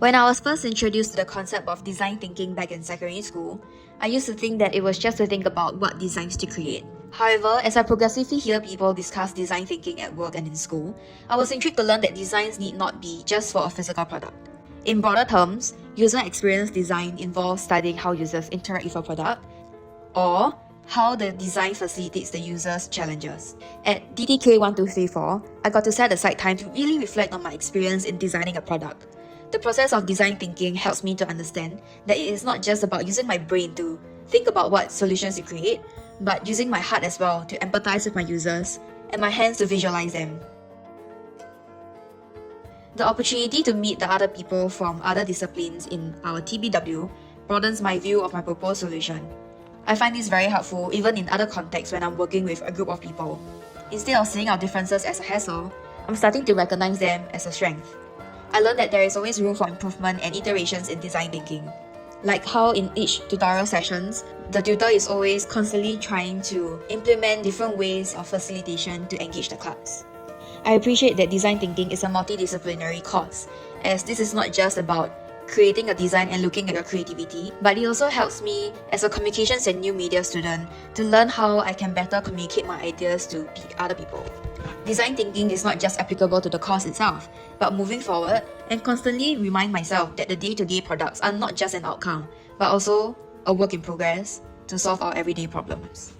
When I was first introduced to the concept of design thinking back in secondary school, I used to think that it was just to think about what designs to create. However, as I progressively hear people discuss design thinking at work and in school, I was intrigued to learn that designs need not be just for a physical product. In broader terms, user experience design involves studying how users interact with a product, or how the design facilitates the user's challenges. At TE42 I got to set aside time to really reflect on my experience in designing a product. The process of design thinking helps me to understand that it is not just about using my brain to think about what solutions to create, but using my heart as well to empathize with my users and my hands to visualize them. The opportunity to meet the other people from other disciplines in our TBW broadens my view of my proposed solution. I find this very helpful even in other contexts when I'm working with a group of people. Instead of seeing our differences as a hassle, I'm starting to recognize them as a strength. I learned that there is always room for improvement and iterations in design thinking. Like how in each tutorial sessions, the tutor is always constantly trying to implement different ways of facilitation to engage the class. I appreciate that design thinking is a multidisciplinary course, as this is not just about creating a design and looking at your creativity, but it also helps me as a communications and new media student to learn how I can better communicate my ideas to other people. Design thinking is not just applicable to the course itself, but moving forward and constantly remind myself that the day-to-day products are not just an outcome, but also a work in progress to solve our everyday problems.